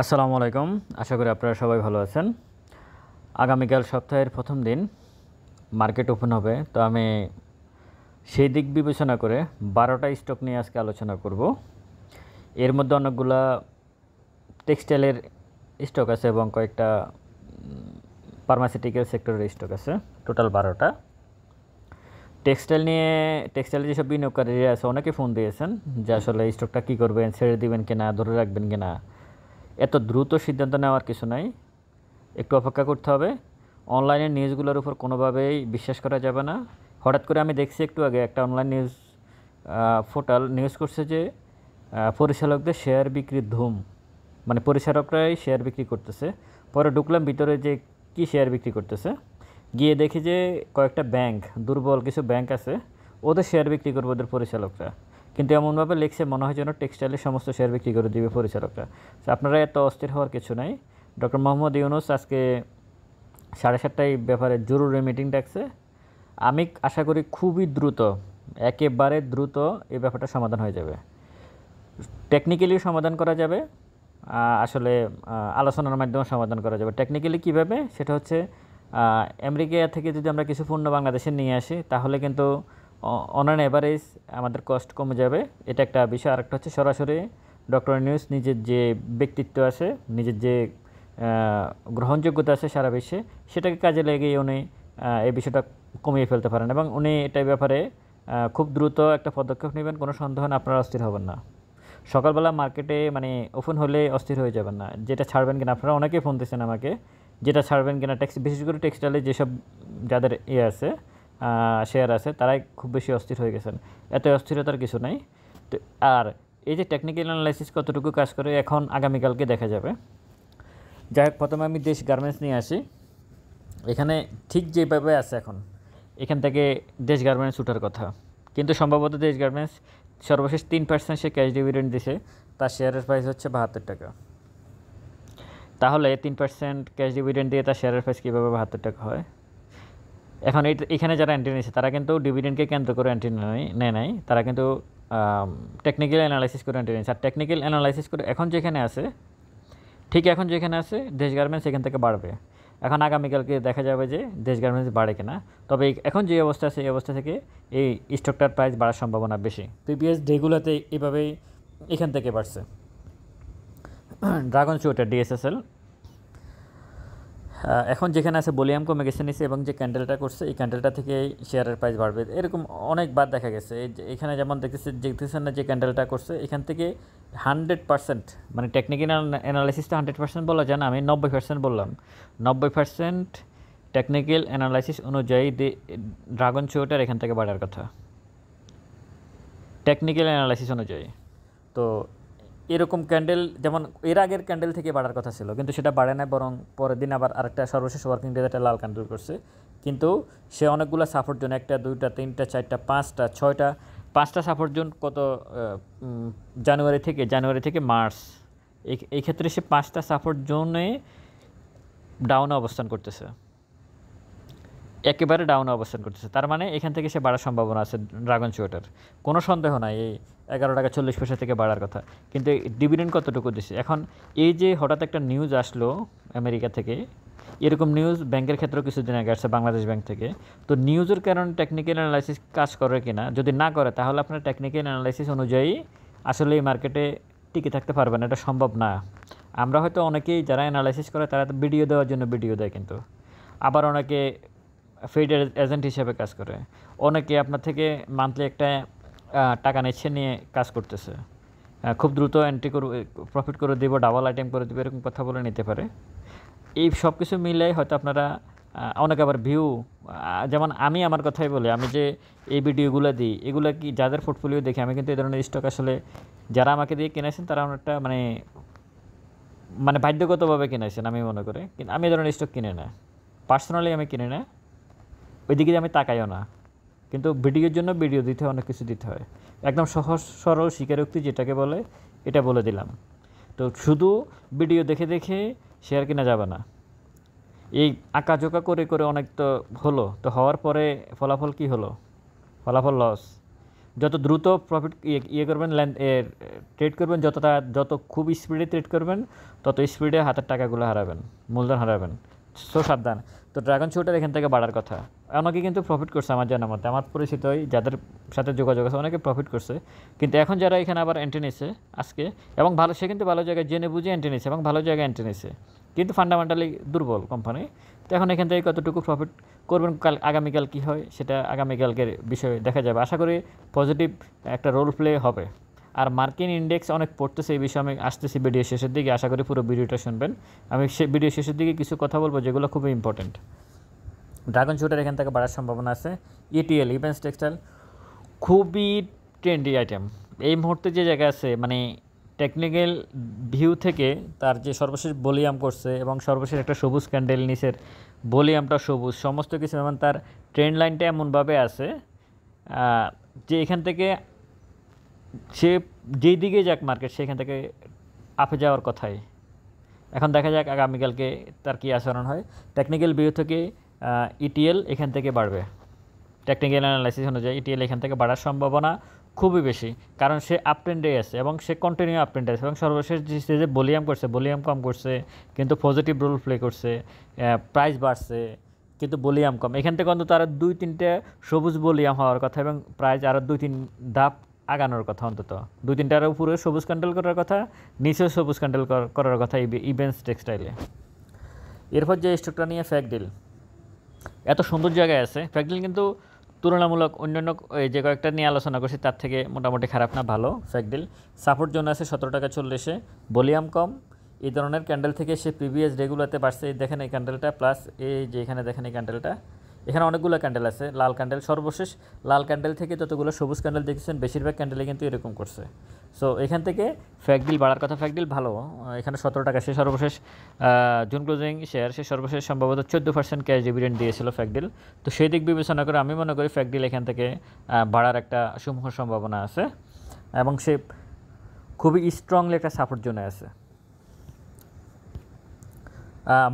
আসসালামু আলাইকুম। আশা করি আপনারা সবাই ভালো আছেন। আগামীকাল সপ্তাহের প্রথম দিন মার্কেট ওপেন হবে, তো আমি সেই দিক বিবেচনা করে 12টা স্টক নিয়ে আজকে আলোচনা করব। এর মধ্যে অনেকগুলা টেক্সটাইলের স্টক আছে এবং কয়েকটা ফার্মাসিউটিক্যাল সেক্টরের স্টক আছে, টোটাল 12টা। টেক্সটাইল যেসব বিনিয়োগকারীরা আছে অনেকে ফোন দিয়েছেন যে আসলে স্টকটা কী করবেন, ছেড়ে দিবেন কিনা, ধরে রাখবেন কিনা। এত দ্রুত সিদ্ধান্ত নেওয়ার কিছু নাই, একটু অপেক্ষা করতে হবে। অনলাইনের নিউজগুলোর উপর কোনোভাবেই বিশ্বাস করা যাবে না। হঠাৎ করে আমি দেখছি একটু আগে একটা অনলাইন নিউজ পোর্টাল নিউজ করছে যে পরিচালকদের শেয়ার বিক্রির ধুম, মানে পরিচালকরাই শেয়ার বিক্রি করতেছে। পরে ঢুকলাম ভিতরে যে কি শেয়ার বিক্রি করতেছে, গিয়ে দেখি যে কয়েকটা ব্যাংক, দুর্বল কিছু ব্যাংক আছে, ওদের শেয়ার বিক্রি করবে ওদের পরিচালকরা। কিন্তু এমনভাবে লিখছে মনে হয় যেন টেক্সটাইলের সমস্ত শেয়ার বিক্রি করে দিবে পরিচালকরা। আপনারা এত অস্থির হওয়ার কিছু নাই। ডক্টর মোহাম্মদ ইউনুস আজকে 7:30টায় ব্যাপারে জরুরি মিটিং ডাকছে। আমি আশা করি খুবই দ্রুত, একেবারে দ্রুত এই ব্যাপারটা সমাধান হয়ে যাবে। টেকনিক্যালিও সমাধান করা যাবে, আসলে আলোচনার মাধ্যমে সমাধান করা যাবে। টেকনিক্যালি কীভাবে, সেটা হচ্ছে আমেরিকা থেকে যদি আমরা কিছু পণ্য বাংলাদেশে নিয়ে আসি তাহলে কিন্তু অন অ্যান এভারেজ আমাদের কস্ট কমে যাবে, এটা একটা বিষয়। আরেকটা হচ্ছে সরাসরি ডক্টর ইউনূস নিজের যে ব্যক্তিত্ব আছে, নিজের যে গ্রহণযোগ্যতা আছে সারা বিশ্বে, সেটাকে কাজে লেগেই উনি এই বিষয়টা কমিয়ে ফেলতে পারেন এবং উনি এটার ব্যাপারে খুব দ্রুত একটা পদক্ষেপ নেবেন। কোনো সন্দেহ না, আপনারা অস্থির হবেন না। সকালবেলা মার্কেটে মানে ওপেন হলে অস্থির হয়ে যাবেন না। যেটা ছাড়বেন কিনা, আপনারা অনেকেই ফোন দিচ্ছেন আমাকে, যেটা ছাড়বেন কিনা বিশেষ করে টেক্সটাইলে যেসব যাদের আছে শেয়ার আছে, তারাই খুব বেশি অস্থির হয়ে গেছেন। এত অস্থিরতার কিছু নাই। তো আর এই যে টেকনিক্যাল অ্যানালাইসিস কতটুকু কাজ করে এখন আগামীকালকে দেখা যাবে। যাই হোক, প্রথমে আমি দেশ গার্মেন্টস নিয়ে আসি। এখানে ঠিক যেভাবে আছে এখন, এখান থেকে দেশ গার্মেন্টস উঠার কথা, কিন্তু সম্ভবত দেশ গার্মেন্টস সর্বশেষ 3% সে ক্যাশ ডিভিডেন্ড দিছে, তার শেয়ারের প্রাইস হচ্ছে 72 টাকা। তাহলে 3% ক্যাশ ডিভিডেন্ড দিয়ে তার শেয়ারের প্রাইস কীভাবে 72 টাকা হয়? এখন এখানে যারা এন্ট্রি নিয়েছে তারা কিন্তু ডিভিডেন্ডকে কেন্দ্র করে এন্ট্রি নেয় নাই, তারা কিন্তু টেকনিক্যাল অ্যানালাইসিস করে এন্ট্রি নিয়েছে। আর টেকনিক্যাল অ্যানালাইসিস করে এখন যেখানে আছে, ঠিক এখন যেখানে আছে দেশ গার্মেন্টস এখান থেকে বাড়বে। এখন আগামীকালকে দেখা যাবে যে দেশ গার্মেন্টস বাড়ে কিনা। তবে এখন যে অবস্থা আছে এই অবস্থা থেকে এই স্টকটার প্রাইস বাড়ার সম্ভাবনা বেশি। প্রিভিয়াস ডেগুলোতে এইভাবেই এখান থেকে বাড়ছে। ড্রাগন শুটার ডিএসএসএল এখন যেখানে আছে ভলিউম কমে গেছে নিচে, এবং যে ক্যান্ডেলটা করছে এই ক্যান্ডেলটা থেকে শেয়ারের প্রাইস বাড়বে, এরকম অনেকবার দেখা গেছে। এখানে যেমন দেখতেছেন না যে ক্যান্ডেলটা করছে, এখান থেকে 100%, মানে টেকনিক্যাল অ্যানালাইসিসটা 100% বলা যায় না, আমি 90% বললাম। 90% টেকনিক্যাল অ্যানালাইসিস অনুযায়ী ড্রাগন শুটার এখান থেকে বাড়ার কথা, টেকনিক্যাল অ্যানালাইসিস অনুযায়ী। তো এরকম ক্যান্ডেল যেমন এর আগের ক্যান্ডেল থেকে বাড়ার কথা ছিল, কিন্তু সেটা বাড়ে না, বরং পরের দিন আবার আরেকটা সর্বশেষ ওয়ার্কিং ডে একটা লাল ক্যান্ডেল করছে। কিন্তু সে অনেকগুলো সাপোর্ট জোন, 1টা 2টা 3টা 4টা 5টা 6টা 5টা সাপোর্ট জোন কত জানুয়ারি থেকে মার্চ, এই ক্ষেত্রে সে 5টা সাপোর্ট জোনে ডাউনে অবস্থান করতেছে, একেবারে ডাউনে অবস্থান করতেছে। তার মানে এখান থেকে সে বাড়ার সম্ভাবনা আছে ড্রাগন শুটার, কোনো সন্দেহ নাই। এই 11 টাকা 40 পয়সা থেকে বাড়ার কথা, কিন্তু ডিভিডেন্ড কতটুকু দিচ্ছে? এখন এই যে হঠাৎ একটা নিউজ আসলো আমেরিকা থেকে, এরকম নিউজ ব্যাংকের ক্ষেত্রেও কিছুদিন আগে আসছে বাংলাদেশ ব্যাংক থেকে। তো নিউজের কারণে টেকনিক্যাল অ্যানালাইসিস কাজ করে কিনা, যদি না করে তাহলে আপনার টেকনিক্যাল অ্যানালাইসিস অনুযায়ী আসলে এই মার্কেটে টিকে থাকতে পারবেন, এটা সম্ভব না। আমরা হয়তো অনেকেই যারা অ্যানালাইসিস করে তারা তো ভিডিও দেওয়ার জন্য ভিডিও দেয়, কিন্তু আবার অনেকে ফেড এজেন্ট হিসেবে কাজ করে, অনেকে আপনার থেকে মান্থলি একটা টাকা নিয়ে কাজ করতেছে, খুব দ্রুত এন্ট্রি করবে, প্রফিট করে দেবো, ডাবল আইটেম করে দেবো, এরকম কথা বলে নিতে পারে। এই সব কিছু মিলে হয়তো আপনারা অনেক আবার ভিউ, যেমন আমি আমার কথাই বলি, আমি যে এই ভিডিওগুলো দিই এগুলো কি যাদের পোর্টফোলিও দেখি, আমি কিন্তু এই ধরনের স্টক আসলে যারা আমাকে দিয়ে কিনেছেন তারা অনেকটা মানে বাধ্যগতভাবে কিনেছেন আমি মনে করি, কিন্তু আমি এই ধরনের স্টক কিনে না, পার্সোনালি আমি কিনে না, ওইদিকে আমি তাকাইও না। কিন্তু ভিডিওর জন্য ভিডিও দিতে হয়, অনেক কিছু দিতে হয়। একদম সহজ সরল স্বীকারোক্তি যেটাকে বলে, এটা বলে দিলাম। তো শুধু ভিডিও দেখে দেখে শেয়ার কেনা যাবে না। এই আঁকাঝোঁকা করে করে অনেক তো হলো, তো হওয়ার পরে ফলাফল কি হলো? ফলাফল লস। যত দ্রুত প্রফিট ইয়ে করবেন ট্রেড করবেন, যত খুব স্পিডে ট্রেড করবেন তত স্পিডে হাতের টাকাগুলো হারাবেন, মূলধন হারাবেন। সো সাবধান। তো ড্রাগন শুটার এখান থেকে বাড়ার কথা। অনেকে কিন্তু প্রফিট করছে আমার জানার মধ্যে, আমার পরিচিতই যাদের সাথে যোগাযোগ আছে অনেকে প্রফিট করছে। কিন্তু এখন যারা এখানে আবার এন্ট্রি নিছে আজকে, এবং ভালো, সে কিন্তু ভালো জায়গায় জেনে বুঝে এন্ট্রি নিছে এবং ভালো জায়গায় এন্ট্রি নিছে, কিন্তু ফান্ডামেন্টালি দুর্বল কোম্পানি। তো এখন এখান থেকে কতটুকু প্রফিট করবেন, আগামীকাল কী হয় সেটা আগামীকালকের বিষয় দেখা যাবে। আশা করি পজিটিভ একটা রোল প্লে হবে। আর মার্কিন ইন্ডেক্স অনেক পড়তেছে, এই বিষয়ে আমি আসতেছি ভিডিও শেষের দিকে, আশা করি পুরো ভিডিওটা শুনবেন। আমি ভিডিও শেষের দিকে কিছু কথা বলবো যেগুলো খুবই ইম্পর্টেন্ট। ড্রাগন শুটার এখান থেকে বাড়ার সম্ভাবনা আছে। ইটিএল, ইভেন্টস টেক্সটাইল, খুবই ট্রেন্ডি আইটেম এই মুহূর্তে যে জায়গায় আছে, মানে টেকনিক্যাল ভিউ থেকে তার যে সর্বশেষ ভলিউম করছে এবং সর্বশেষ একটা সবুজ ক্যান্ডেল নিচের ভলিউমটা সবুজ, সমস্ত কিছু এবং তার ট্রেন্ড লাইনটা এমনভাবে আছে যে এখান থেকে সে যেই দিকে যাক মার্কেট সেখান থেকে আপে যাওয়ার কথাই। এখন দেখা যাক আগামীকালকে তার কী আচরণ হয়। টেকনিক্যাল ভিউ থেকে ইটিএল এখান থেকে বাড়বে, টেকনিক্যাল অ্যানালাইসিস অনুযায়ী ইটিএল এখান থেকে বাড়ার সম্ভাবনা খুবই বেশি, কারণ সে আপ ট্রেন্ডে আছে এবং সে কন্টিনিউ আপ ট্রেন্ডে আছে এবং সর্বশেষ যে ভলিউম করছে, ভলিউম কম করছে কিন্তু পজিটিভ রোল প্লে করছে, প্রাইস বাড়ছে কিন্তু ভলিউম কম। এখান থেকে অন্তত আরও 2-3টে সবুজ ভলিউম হওয়ার কথা এবং প্রাইস আরও 2-3 ধাপ আগানোর কথা, অন্তত 2-3টার উপরে সবুজ ক্যান্ডেল করার কথা, নিচেও সবুজ ক্যান্ডেল করার কথা ইভেন্টস টেক্সটাইলে। এরপর যে স্টকটা নিয়ে ফ্যাকডিল, এত সুন্দর জায়গায় আছে ফ্যাকডিল, কিন্তু তুলনামূলক অন্যান্য যে কয়েকটা নিয়ে আলোচনা করছি তার থেকে মোটামুটি খারাপ না, ভালো। ফ্যাকডিল সাপোর্ট জোন আছে 17 টাকা 40, ভলিউম কম। এই ধরনের ক্যান্ডেল থেকে সে প্রিভিয়াস রেগুলাতে বাড়ছে, দেখেন এই ক্যান্ডেলটা, প্লাস এই যে এখানে দেখেন এই ক্যান্ডেলটা, এখানে অনেকগুলো ক্যান্ডেল আছে, লাল ক্যান্ডেল সর্বশেষ, লাল ক্যান্ডেল থেকে যতগুলো সবুজ ক্যান্ডেল দেখেছেন বেশিরভাগ ক্যান্ডেলে কিন্তু এরকম করছে। সো এখান থেকে ফ্যাকডিল বাড়ার কথা, ফ্যাকডিল ভালো। এখানে 17 টাকা সে সর্বশেষ জুন ক্লোজিং শেয়ার, সে সর্বশেষ সম্ভবত 14% ক্যাশ ডিভিডেন্ড দিয়েছিল ফ্যাকডিল। তো সেই দিক বিবেচনা করে আমি মনে করি ফ্যাকডিল এখান থেকে বাড়ার একটা সমূহ সম্ভাবনা আছে এবং সে খুবই স্ট্রংলি একটা সাপোর্ট জোনে আছে।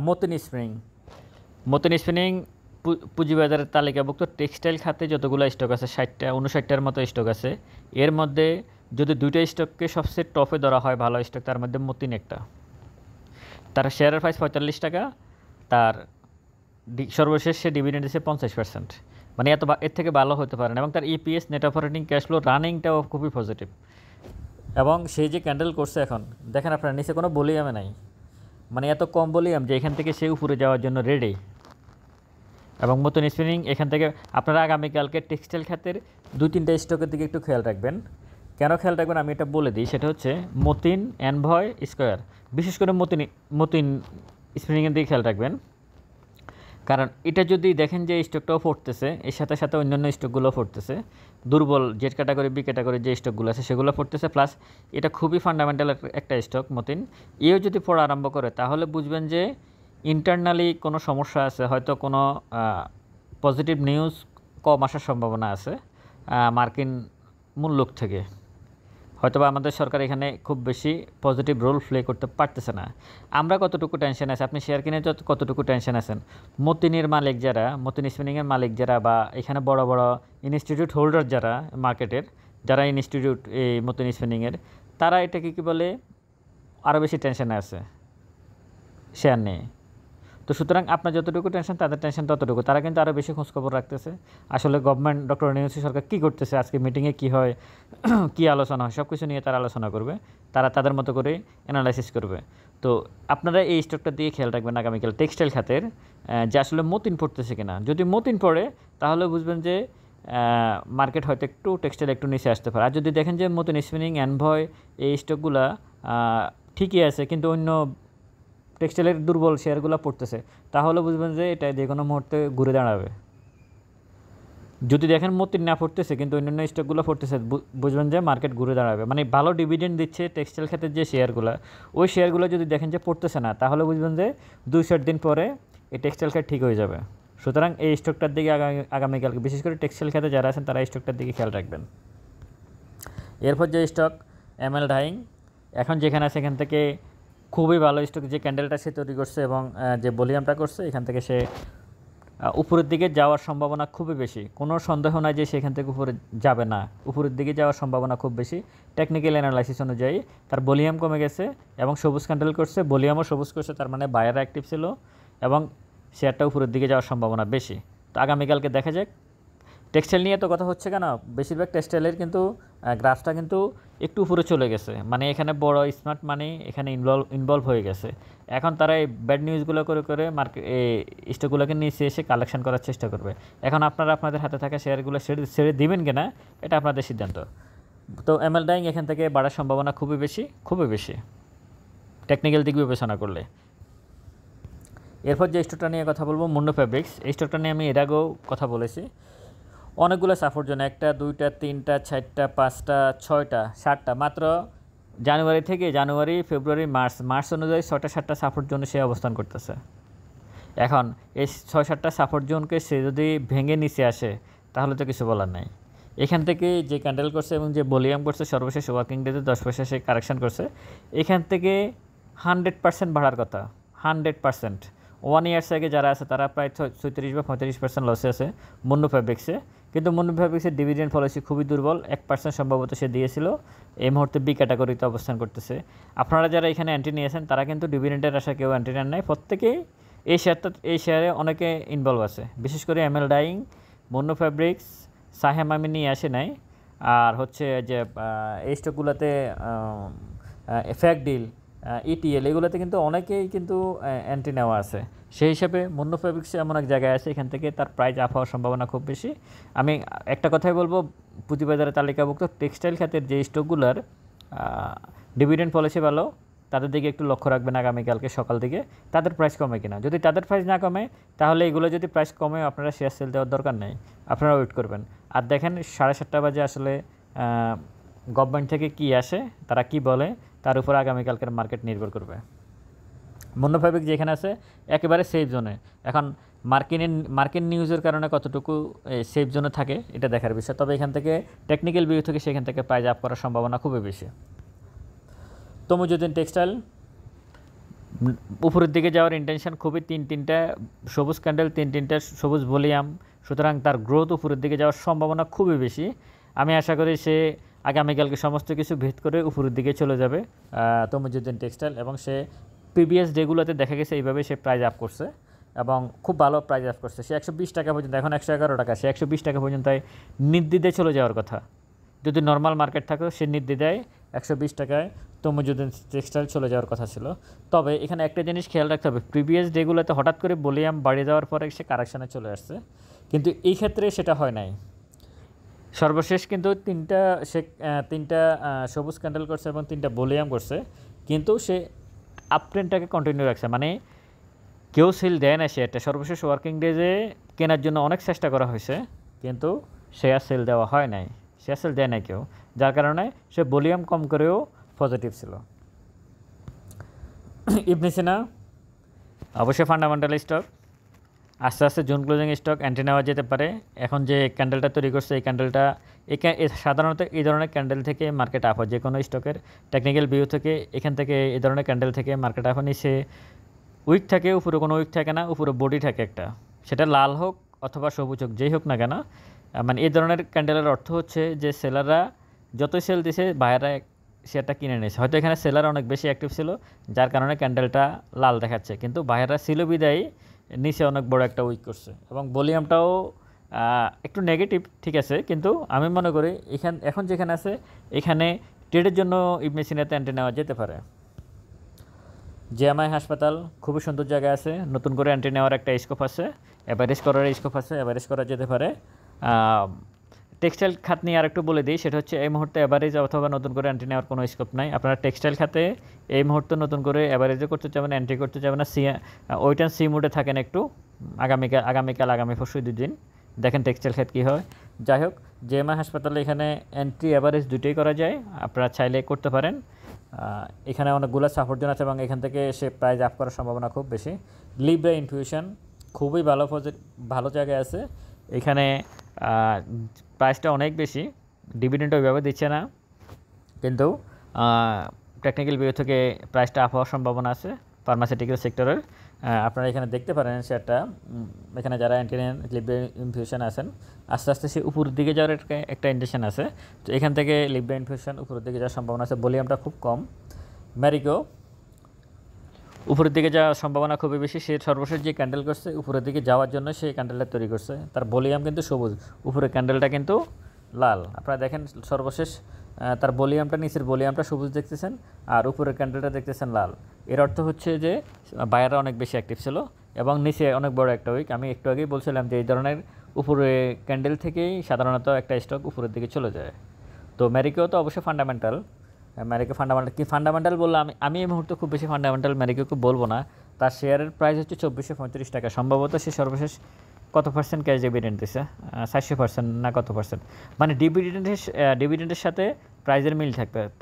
মতিন স্পিনিং পুঁজিবাজারের তালিকাভুক্ত টেক্সটাইল খাতে যতগুলো স্টক আছে 59টার মতো স্টক আছে। এর মধ্যে যদি 2টা স্টককে সবচেয়ে টপে ধরা হয় ভালো স্টক, তার মধ্যে মতিন একটা। তার শেয়ারের প্রাইস 45 টাকা, তার সর্বশেষ সে ডিভিডেন্ড দিচ্ছে 50%, মানে এর থেকে ভালো হতে পারে না। এবং তার EPS, net operating cash flow, রানিংটাও খুবই পজিটিভ। এবং সেই যে ক্যান্ডেল করছে এখন দেখেন আপনার, নিচে কোনো ভলিউমে নাই, মানে এত কম ভলিউম যে এখান থেকে সে উপরে যাওয়ার জন্য রেডি। এবং মতিন স্পিনিং এখান থেকে আপনারা আগামীকালকে টেক্সটাইল খাতের 2-3টা স্টকের দিকে একটু খেয়াল রাখবেন। কেন খেয়াল রাখবেন আমি এটা বলে দিই, সেটা হচ্ছে মতিন, এনভয়, স্কয়ার, বিশেষ করে মতিন স্পিনিংয়ের দিকে খেয়াল রাখবেন। কারণ এটা যদি দেখেন যে স্টকটাও পড়তেছে, এর সাথে সাথে অন্যান্য স্টকগুলোও পড়তেছে, দুর্বল জেড ক্যাটাগরি, বি ক্যাটাগরি যে স্টকগুলো আছে সেগুলো পড়তেছে, প্লাস এটা খুবই ফান্ডামেন্টাল একটা স্টক মতিন। এও যদি পড়া আরম্ভ করে তাহলে বুঝবেন যে ইন্টারনালি কোনো সমস্যা আছে, হয়তো কোনো পজিটিভ নিউজ কম আসার সম্ভাবনা আছে মার্কিন মূল্য থেকে, হয়তো বা আমাদের সরকার এখানে খুব বেশি পজিটিভ রোল প্লে করতে পারতেছে না। আমরা কতটুকু টেনশন আছে, আপনি শেয়ার কিনে কতটুকু টেনশন আছেন, মতিনের মালিক যারা, মতিন স্পিনিংয়ের মালিক যারা, বা এখানে বড় বড় ইনস্টিটিউট হোল্ডার যারা মার্কেটের, যারা ইনস্টিটিউট এই মতিন স্পিনিংয়ের, তারা এটাকে কী বলে আরও বেশি টেনশনে আছে শেয়ার নিয়ে। তো সুতরাং আপনার যতটুকু টেনশন তাদের টেনশন ততটুকু, তারা কিন্তু আরও বেশি খোঁজখবর রাখতেছে আসলে গভর্নমেন্ট, ডক্টর ইউনূস সরকার কী করতেছে, আজকে মিটিংয়ে কী হয়, কী আলোচনা হয়, সব কিছু নিয়ে তারা আলোচনা করবে, তারা তাদের মতো করে অ্যানালাইসিস করবে। তো আপনারা এই স্টকটার দিকে খেয়াল রাখবেন আগামীকাল টেক্সটাইল খাতের, যে আসলে মতিন পড়তেছে কিনা। যদি মতিন পড়ে তাহলে বুঝবেন যে মার্কেট হয়তো একটু টেক্সটাইল একটু নিচে আসতে পারে। আর যদি দেখেন যে মতিন স্পিনিং, এনভয় এই স্টকগুলা ঠিকই আছে কিন্তু অন্য টেক্সটাইলের দুর্বল শেয়ারগুলো পড়তেছে, তাহলে বুঝবেন যে এটা যে কোনো মুহূর্তে ঘুরে দাঁড়াবে। যদি দেখেন মতিন না পড়তেছে কিন্তু অন্যান্য স্টকগুলো পড়তেছে, বুঝবেন যে মার্কেট ঘুরে দাঁড়াবে। মানে ভালো ডিভিডেন্ড দিচ্ছে টেক্সটাইল খাতের যে শেয়ারগুলো, ওই শেয়ারগুলো যদি দেখেন যে পড়তেছে না, তাহলে বুঝবেন যে 2-4 দিন পরে এই টেক্সটাইল খাত ঠিক হয়ে যাবে। সুতরাং এই স্টকটার দিকে আগামীকালকে বিশেষ করে টেক্সটাইল খাতে যারা আছেন তারা এই স্টকটার দিকে খেয়াল রাখবেন। এরপর যে স্টক এমএল ডাইং, এখন যেখানে আছে এখান থেকে খুবই ভালো স্টক, যে ক্যান্ডেলটা সে তৈরি করছে এবং যে ভলিউমটা করছে এখান থেকে সে উপরের দিকে যাওয়ার সম্ভাবনা খুবই বেশি, কোনো সন্দেহ নাই যে সেখান থেকে উপরে যাবে না, উপরের দিকে যাওয়ার সম্ভাবনা খুব বেশি। টেকনিক্যাল অ্যানালাইসিস অনুযায়ী তার ভলিউম কমে গেছে এবং সবুজ ক্যান্ডেল করছে, ভলিউমও সবুজ করছে, তার মানে বায়াররা অ্যাক্টিভ ছিল এবং শেয়ারটা উপরের দিকে যাওয়ার সম্ভাবনা বেশি। তো আগামীকালকে দেখা যাক। টেক্সটাইল নিয়ে তো কথা হচ্ছে কেন, বেশিরভাগ টেক্সটাইলের কিন্তু গ্রাফটা কিন্তু একটু উপরে চলে গেছে, মানে এখানে বড় স্মার্ট মানি এখানে ইনভলভ হয়ে গেছে। এখন তারা এই ব্যাড নিউজগুলো করে করে মার্কেট এই স্টকগুলোকে নিচে এসে কালেকশন করার চেষ্টা করবে। এখন আপনারা আপনাদের হাতে থাকা শেয়ারগুলো ছেড়ে দিবেন কিনা এটা আপনাদের সিদ্ধান্ত। তো এমএল ডাইং এখান থেকে বাড়ার সম্ভাবনা খুবই বেশি, খুবই বেশি টেকনিক্যাল দিক বিবেচনা করলে। এরপর যে স্টকটা নিয়ে কথা বলবো মুন্ডো ফেব্রিক্স। এই স্টকটা নিয়ে আমি এর আগেও কথা বলেছি। অনেকগুলো সাপোর্ট জোন, 1টা 2টা 3টা 4টা 5টা 6টা 7টা, মাত্র জানুয়ারি থেকে জানুয়ারি ফেব্রুয়ারি মার্চ অনুযায়ী 6টা 7টা সাপোর্ট জোনে সে অবস্থান করতেছে। এখন এই 6-7টা সাপোর্ট জোনকে সে যদি ভেঙে নিচে আসে তাহলে তো কিছু বলার নাই। এখান থেকে যে ক্যান্ডেল করছে এবং যে ভলিউম করছে সর্বশেষ ওয়ার্কিং ডেতে 10 পয়সা সে কারেকশন করছে, এখান থেকে 100% বাড়ার কথা, 100%। 1 ইয়ার্স আগে যারা আছে তারা প্রায় 36 বা 35% লসে আছে মুন্ডো ফেব্রিক্সে। কিন্তু মুন্ডো ফেব্রিক্সের ডিভিডেন্ড পলিসি খুবই দুর্বল, 1% সম্ভবত সে দিয়েছিল, এই মুহূর্তে বি ক্যাটাগরিতে অবস্থান করতেছে। আপনারা যারা এখানে এন্ট্রি নিয়েছেন তারা কিন্তু ডিভিডেন্ডের আশা কেউ এন্ট্রি নেন নাই, প্রত্যেকেই এই শেয়ারে অনেকে ইনভলভ আছে, বিশেষ করে ML dyeing, Mundo fabrics, Saiham আমি নিয়ে আসে নাই। আর হচ্ছে যে এই স্টকগুলোতে এফেক্ট ডিল, ইটিএল এগুলোতে কিন্তু অনেকেই কিন্তু এন্ট্রি নেওয়া আছে। সেই হিসাবে মুন্ডো ফেব্রিক্সে এমন এক জায়গায় আছে এখান থেকে তার প্রাইস আপ হওয়ার সম্ভাবনা খুব বেশি। আমি একটা কথাই বলবো, পুঁজিবাজারে তালিকাভুক্ত টেক্সটাইল খাতের যে স্টকগুলোর ডিভিডেন্ড পলিসি ভালো তাদের দিকে একটু লক্ষ্য রাখবেন আগামীকালকে সকাল দিকে, তাদের প্রাইস কমে কিনা। যদি তাদের প্রাইস না কমে তাহলে এগুলো যদি প্রাইস কমে আপনারা শেয়ার সেল দেওয়ার দরকার নেই, আপনারা ওয়েট করবেন। আর দেখেন 7:30 বাজে আসলে গভর্নমেন্ট থেকে কি আসে, তারা কি বলে, তার উপর আগামীকালকের মার্কেট নির্ভর করবে। মুন্ডো ফেব্রিক যেখানে আছে একেবারে সেফ জোনে। এখন মার্কিন নিউজের কারণে কতটুকু সেফ জোনে থাকে এটা দেখার বিষয়, তবে এখান থেকে টেকনিক্যাল ভিউ থেকে সেখান থেকে প্রাইস আপ করার সম্ভাবনা খুবই বেশি। তমুজুদ্দিন টেক্সটাইল উপরের দিকে যাওয়ার ইন্টেনশন খুবই, 3-3টা সবুজ ক্যান্ডেল, 3-3টা সবুজ ভলিউম, সুতরাং তার গ্রোথ উপরের দিকে যাওয়ার সম্ভাবনা খুবই বেশি। আমি আশা করি সে আগামীকালকে সমস্ত কিছু ভেদ করে উপরের দিকে চলে যাবে তমুজুদ্দিন টেক্সটাইল, এবং সে প্রিভিয়াস ডেগুলোতে দেখা গেছে এইভাবে সে প্রাইস আপ করছে এবং খুব ভালো প্রাইস আপ করছে। সে 120 টাকা পর্যন্ত, এখন 111 টাকা, সে 120 টাকা পর্যন্ত নির্দ্বিধায় চলে যাওয়ার কথা। যদি নর্মাল মার্কেট থাকো সে নির্দ্বিধায় 120 টাকায় তমুজুদ্দিন টেক্সটাইল চলে যাওয়ার কথা ছিল। তবে এখানে একটা জিনিস খেয়াল রাখতে হবে, প্রিভিয়াস ডেগুলোতে হঠাৎ করে ভলিউম বাড়িয়ে যাওয়ার পরে সে কারেকশানে চলে আসছে, কিন্তু এই ক্ষেত্রে সেটা হয় নাই। সর্বশেষ কিন্তু তিনটা সবুজ ক্যান্ডেল করছে এবং 3টা ভলিউম করছে, কিন্তু সে আপ ট্রেন্ডটাকে কন্টিনিউ রাখছে, মানে কেউ সেল দেয় না শেয়ারটা। সর্বশেষ ওয়ার্কিং ডেজে কেনার জন্য অনেক চেষ্টা করা হয়েছে, কিন্তু শেয়ার সেল দেওয়া হয় নাই, শেয়ার সেল দেয় নাই কেউ, যার কারণে সে ভলিউম কম করেও পজিটিভ ছিল। ইবনে সিনা অবশ্যই ফান্ডামেন্টাল স্টক, আস্তে আস্তে জুন ক্লোজিং স্টক এন্ট্রি নেওয়া যেতে পারে। এখন যে ক্যান্ডেলটা তৈরি করছে এই ক্যান্ডেলটা সাধারণত এই ধরনের ক্যান্ডেল থেকে মার্কেট আপ হয়, যে কোনো স্টকের টেকনিক্যাল ভিউ থেকে এখান থেকে এই ধরনের ক্যান্ডেল থেকে মার্কেট আপ হয়। নিচে উইক থাকে, উপরে কোনো উইক থাকে না, উপরে বডি থাকে একটা, সেটা লাল হোক অথবা সবুজ হোক, যেই হোক না কেন, মানে এই ধরনের ক্যান্ডেলের অর্থ হচ্ছে যে সেলাররা যতই সেল দিছে বায়াররা শেয়ারটা কিনে নিয়েছে। হয়তো এখানে সেলার অনেক বেশি অ্যাক্টিভ ছিল যার কারণে ক্যান্ডেলটা লাল দেখাচ্ছে, কিন্তু বায়াররা ছিল বিদায়ী নিচে অনেক বড় একটা উইক করছে এবং ভলিউমটাও একটু নেগেটিভ, ঠিক আছে, কিন্তু আমি মনে করি এখন যেখানে আছে এখানে ট্রেডের জন্য ইবনে সিনাতে এন্ট্রি নেওয়া যেতে পারে। জিএমআই হাসপাতাল খুবই সুন্দর জায়গায় আছে, নতুন করে এন্ট্রি নেওয়ার একটা স্কোপ আছে, অ্যাভারেজ করার স্কোপ আছে, অ্যাভারেজ করা যেতে পারে। টেক্সটাইল খাত নিয়ে আরেকটু বলে দিই, সেটা হচ্ছে এই মুহূর্তে অ্যাভারেজ অথবা নতুন করে এন্ট্রি নেওয়ার কোনো স্কোপ নাই। আপনারা টেক্সটাইল খাতে এই মুহূর্তে নতুন করে অ্যাভারেজও করতে চাবেন, এন্ট্রি করতে চাবেন না, ওইটা সি মুডে থাকেন একটু। আগামী পরশু 2 দিন দেখেন টেক্সটাইল খাত কী হয়। যাই হোক, জিএমআই হাসপাতালে এখানে এন্ট্রি অ্যাভারেজ দুটোই করা যায়, আপনারা চাইলে করতে পারেন। এখানে অনেকগুলো সাপোর্ট জোন আছে এবং এখান থেকে সে প্রাইস আপ করার সম্ভাবনা খুব বেশি। লিব্রা ইনফিউশন খুবই ভালো জায়গায় আছে, এখানে প্রাইসটা অনেক বেশি, ডিভিডেন্ড ওইভাবে দিচ্ছে না, কিন্তু টেকনিক্যাল ভিউ থেকে প্রাইসটা আপ হওয়ার সম্ভাবনা আছে ফার্মাসিউটিক্যাল সেক্টরের। আপনারা এখানে দেখতে পারেন শেয়ারটা এখানে যারা অ্যান্টিনিয়ান লিব্রা ইনফিউশন আছেন আস্তে আস্তে সে উপরের দিকে যাওয়ার একটা ইন্ডিকেশন আছে। তো এখান থেকে লিব্রা ইনফিউশন উপরের দিকে যাওয়ার সম্ভাবনা আছে, ভলিউমটা খুব কম। ম্যারিকো উপরের দিকে যাওয়ার সম্ভাবনা খুবই বেশি, সে সর্বশেষ যে ক্যান্ডেল করছে উপরের দিকে যাওয়ার জন্য সেই ক্যান্ডেলটা তৈরি করছে, তার ভলিউম কিন্তু সবুজ, উপরের ক্যান্ডেলটা কিন্তু লাল। আপনারা দেখেন সর্বশেষ তার ভলিউমটা, নিচের ভলিউমটা সবুজ দেখতেছেন আর উপরের ক্যান্ডেলটা দেখতেছেন লাল। এর অর্থ হচ্ছে যে বায়াররা অনেক বেশি অ্যাক্টিভ ছিল এবং নিচে অনেক বড় একটা উইক। আমি একটু আগেই বলছিলাম যে এই ধরনের উপরে ক্যান্ডেল থেকেই সাধারণত একটা স্টক উপরের দিকে চলে যায়। তো ম্যারিকো তো অবশ্যই ফান্ডামেন্টাল, ম্যারিকো ফান্ডামেন্টাল কি ফান্ডামেন্টাল বললে আমি এই মুহূর্তে খুব বেশি ফান্ডামেন্টাল ম্যারিকোকে বলবো না। তার শেয়ারের প্রাইস হচ্ছে 2435 টাকা, সম্ভবত সে সর্বশেষ কত পার্সেন্ট ক্যাশ ডিভিডেন্ড দিচ্ছে, 400% না কত পার্সেন্ট, মানে ডিভিডেন্ডের সাথে প্রাইজের মিল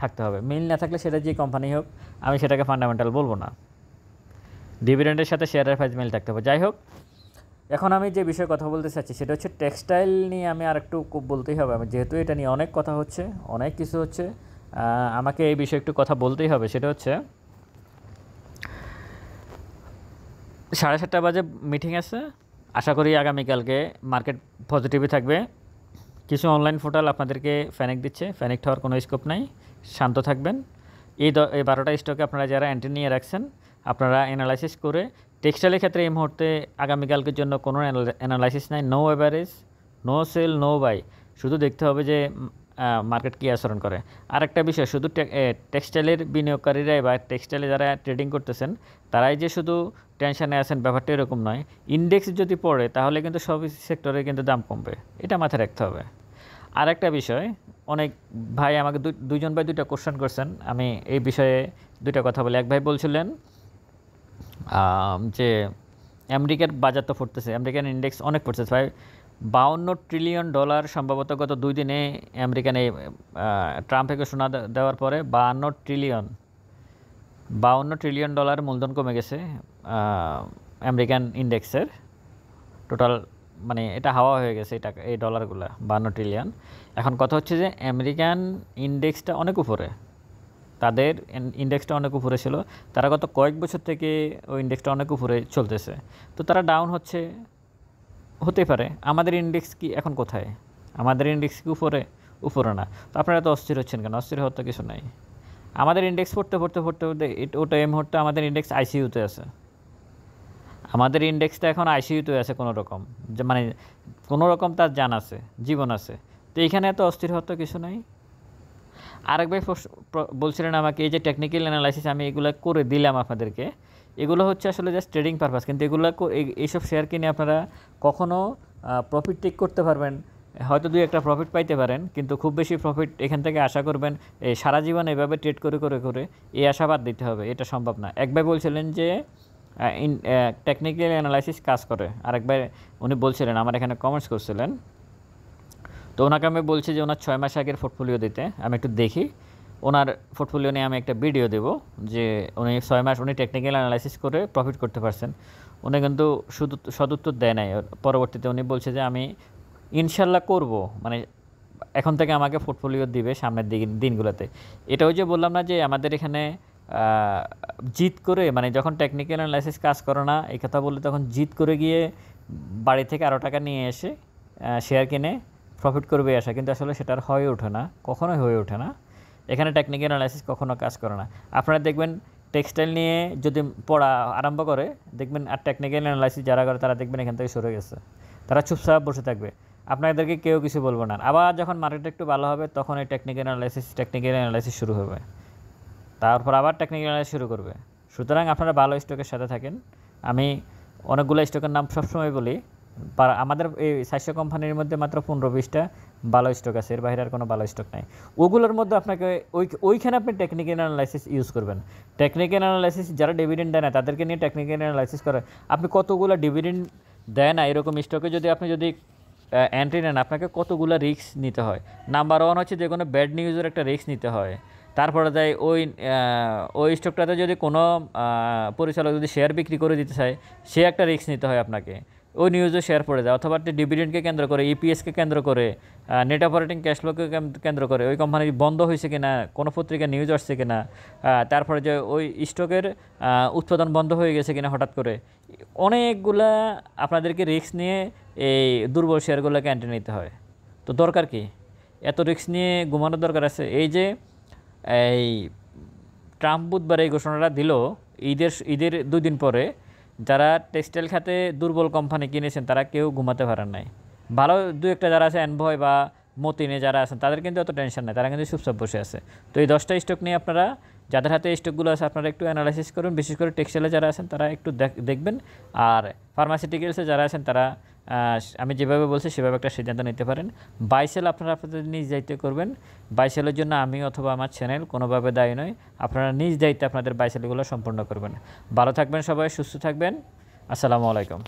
থাকতে হবে, মিল না থাকলে সেটা যে কোম্পানি হোক আমি সেটাকে ফান্ডামেন্টাল বলবো না, ডিভিডেন্ডের সাথে শেয়ারের প্রাইস মিল থাকতে হবে। যাই হোক, এখন আমি যে বিষয়ে কথা বলতে চাচ্ছি সেটা হচ্ছে টেক্সটাইল নিয়ে আমি আর একটু বলতেই হবে, যেহেতু এটা নিয়ে অনেক কথা হচ্ছে, অনেক কিছু হচ্ছে, আমাকে এই বিষয়ে একটু কথা বলতেই হবে। সেটা হচ্ছে 7:30 বাজে মিটিং আছে, আশা করি আগামীকালকে মার্কেট পজিটিভই থাকবে। কিছু অনলাইন পোর্টাল আপনাদেরকে ফ্যানিক দিচ্ছে, ফ্যানিক হওয়ার কোনো স্কোপ নাই, শান্ত থাকবেন। এই 12টা স্টকে আপনারা যারা এন্ট্রি নিয়ে রাখছেন আপনারা অ্যানালাইসিস করে, টেক্সটাইলের ক্ষেত্রে এই মুহূর্তে আগামীকালকের জন্য কোনো অ্যানালাইসিস নাই, no average, no sell, no buy, শুধু দেখতে হবে যে মার্কেট কী আচরণ করে। আর একটা বিষয়, শুধু টেক্সটাইলের বিনিয়োগকারীরাই বা টেক্সটাইলে যারা ট্রেডিং করতেছেন তারাই যে শুধু টেনশানে আছেন ব্যাপারটা এরকম নয়। ইন্ডেক্স যদি পড়ে তাহলে কিন্তু সব সেক্টরে কিন্তু দাম কমবে, এটা মাথায় রাখতে হবে। আর একটা বিষয়, অনেক ভাই আমাকে দুইজন ভাই দুইটা কোশ্চেন করছেন, আমি এই বিষয়ে দুইটা কথা বলি। এক ভাই বলছিলেন যে আমেরিকার বাজার তো পড়তেছে, আমেরিকান ইন্ডেক্স অনেক পড়তেছে ভাই, $52 ট্রিলিয়ন সম্ভবত গত 2 দিনে আমেরিকান এই ট্রাম্পকে ঘোষণা দেওয়ার পরে 52 ট্রিলিয়ন মূলধন কমে গেছে আমেরিকান ইন্ডেক্সের টোটাল, মানে এটা হাওয়া হয়ে গেছে এই টাকা, এই ডলারগুলো 52 ট্রিলিয়ন। এখন কথা হচ্ছে যে আমেরিকান ইন্ডেক্সটা অনেক উপরে, তাদের ইন্ডেক্সটা অনেক উপরে ছিল, তারা গত কয়েক বছর থেকে ওই ইন্ডেক্সটা অনেক উপরে চলতেছে, তো তারা ডাউন হতে পারে। আমাদের ইন্ডেক্স কি এখন কোথায়? আমাদের ইন্ডেক্স কি উপরে না? তো আপনারা তো অস্থির হচ্ছেন কেন? অস্থির হওয়ার তো কিছু নাই। আমাদের ইন্ডেক্স পড়তে ওটা এই মুহূর্তে আমাদের ইন্ডেক্স আইসিইউতে আছে, আমাদের ইন্ডেক্সটা এখন আইসিইউতে আছে কোনো রকম, মানে কোনো রকম তার জান আছে, জীবন আছে, তো এইখানে এত অস্থির হওয়ার তো কিছু নাই। আরেক ভাই বলছিলেন আমাকে এই যে টেকনিক্যাল অ্যানালাইসিস আমি এগুলো করে দিলাম আপনাদেরকে, এগুলো হচ্ছে আসলে জাস্ট ট্রেডিং পারপাস, কিন্তু এগুলো এইসব শেয়ার কিনে আপনারা কখনও প্রফিট টেক করতে পারবেন, হয়তো 2-1টা প্রফিট পাইতে পারেন, কিন্তু খুব বেশি প্রফিট এখান থেকে আশা করবেন এই সারা জীবন এভাবে ট্রেড করে এই আশাবাদ দিতে হবে, এটা সম্ভব না। এক ভাই বলছিলেন যে টেকনিক্যাল অ্যানালাইসিস কাজ করে, আরেকবার উনি বলছিলেন আমার এখানে কমেন্টস করছিলেন, তো ওনাকে আমি বলছি যে ওনার 6 মাস আগের পোর্টফোলিও দিতে, আমি একটু দেখি ওনার পোর্টফোলিও নিয়ে আমি একটা ভিডিও দেবো যে উনি 6 মাস উনি টেকনিক্যাল অ্যানালাইসিস করে প্রফিট করতে পারছেন। উনি কিন্তু সদুত্তর দেয় নাই, পরবর্তীতে উনি বলছে যে আমি ইনশাল্লাহ করব, মানে এখন থেকে আমাকে পোর্টফোলিও দিবে সামনের দিনগুলোতে। এটাও যে বললাম না যে আমাদের এখানে জিত করে, মানে যখন টেকনিক্যাল অ্যানালাইসিস কাজ করে না এই কথা বললে তখন জিত করে গিয়ে বাড়ি থেকে আরও টাকা নিয়ে এসে শেয়ার কিনে প্রফিট করবে আসা, কিন্তু আসলে সেটা আর হয়ে ওঠে না, কখনোই হয়ে ওঠে না। এখানে টেকনিক্যাল অ্যানালাইসিস কখনো কাজ করে না। আপনারা দেখবেন টেক্সটাইল নিয়ে যদি পড়া আরম্ভ করে দেখবেন আর টেকনিক্যাল অ্যানালাইসিস যারা করে তারা দেখবেন এখান থেকে সরে গেছে, তারা চুপচাপ বসে থাকবে, আপনাদেরকে কেউ কিছু বলবে না। আবার যখন মার্কেটটা একটু ভালো হবে তখন এই টেকনিক্যাল অ্যানালাইসিস শুরু হবে, তারপর আবার টেকনিক্যাল অ্যানালাইসিস শুরু করবে। সুতরাং আপনারা ভালো স্টকের সাথে থাকেন। আমি অনেকগুলো স্টকের নাম সবসময় বলি, আমাদের এই 400 কোম্পানির মধ্যে মাত্র 15-20টা ভালো স্টক আছে, এর বাইরে আর কোনো ভালো স্টক নাই। ওগুলোর মধ্যে আপনাকে ওইখানে আপনি টেকনিক্যাল অ্যানালাইসিস ইউজ করবেন। টেকনিক্যাল অ্যানালাইসিস যারা ডিভিডেন্ড দেয় না তাদেরকে নিয়ে টেকনিক্যাল অ্যানালাইসিস করেন। আপনি কতগুলো ডিভিডেন্ড দেয় না এরকম স্টকে যদি এন্ট্রি নেন আপনাকে কতগুলো রিস্ক নিতে হয়। নাম্বার 1 হচ্ছে যে কোনো ব্যাড নিউজের একটা রিস্ক নিতে হয়। তারপরে যায় ওই স্টকটাতে যদি কোনো পরিচালক যদি শেয়ার বিক্রি করে দিতে চায় সে একটা রিস্ক নিতে হয় আপনাকে। ওই নিউজও শেয়ার করে দেয়, অথবা ডিভিডেন্ডকে কেন্দ্র করে, ইপিএসকে কেন্দ্র করে, নেট অপারেটিং ক্যাশ ফ্লোকে কেন্দ্র করে ওই কোম্পানি বন্ধ হয়েছে কিনা, কোনো পত্রিকা নিউজ আসছে কিনা, তারপরে যে ওই স্টকের উৎপাদন বন্ধ হয়ে গেছে কিনা হঠাৎ করে, অনেকগুলা আপনাদেরকে রিস্ক নিয়ে এই দুর্বল শেয়ারগুলোকে এন্ট্রি নিতে হয়। তো দরকার কি এত রিস্ক নিয়ে ঘুমানোর দরকার আছে? এই যে এই ট্রাম্প বুধবার এই ঘোষণাটা দিল ঈদের 2 দিন পরে, যারা টেক্সটাইল খাতে দুর্বল কোম্পানি কিনেছেন তারা কেউ ঘুমাতে পারেন নাই। ভালো 2-একটা যারা আছে এনভয় বা মতিনে যারা আছেন তাদের কিন্তু অত টেনশন নেই, তারা কিন্তু চুপচাপ বসে আছে। তো এই 10টা স্টক নিয়ে আপনারা, যাদের হাতে স্টকগুলো আছে, আপনারা একটু অ্যানালাইসিস করুন। বিশেষ করে টেক্সটাইলে যারা আছেন তারা একটু দেখবেন, আর ফার্মাসিউটিক্যালসে যারা আছেন তারা আমি যেভাবে বলছি সেভাবে একটা সিদ্ধান্ত নিতে পারেন। বাই সেল আপনারা আপনাদের নিজ দায়িত্বে করবেন। বাই সেলের জন্য আমি অথবা আমার চ্যানেল কোনোভাবে দায়ী নয়। আপনারা নিজ দায়িত্বে আপনাদের বাই সেলগুলো সম্পূর্ণ করবেন। ভালো থাকবেন সবাই, সুস্থ থাকবেন। আসসালামু আলাইকুম।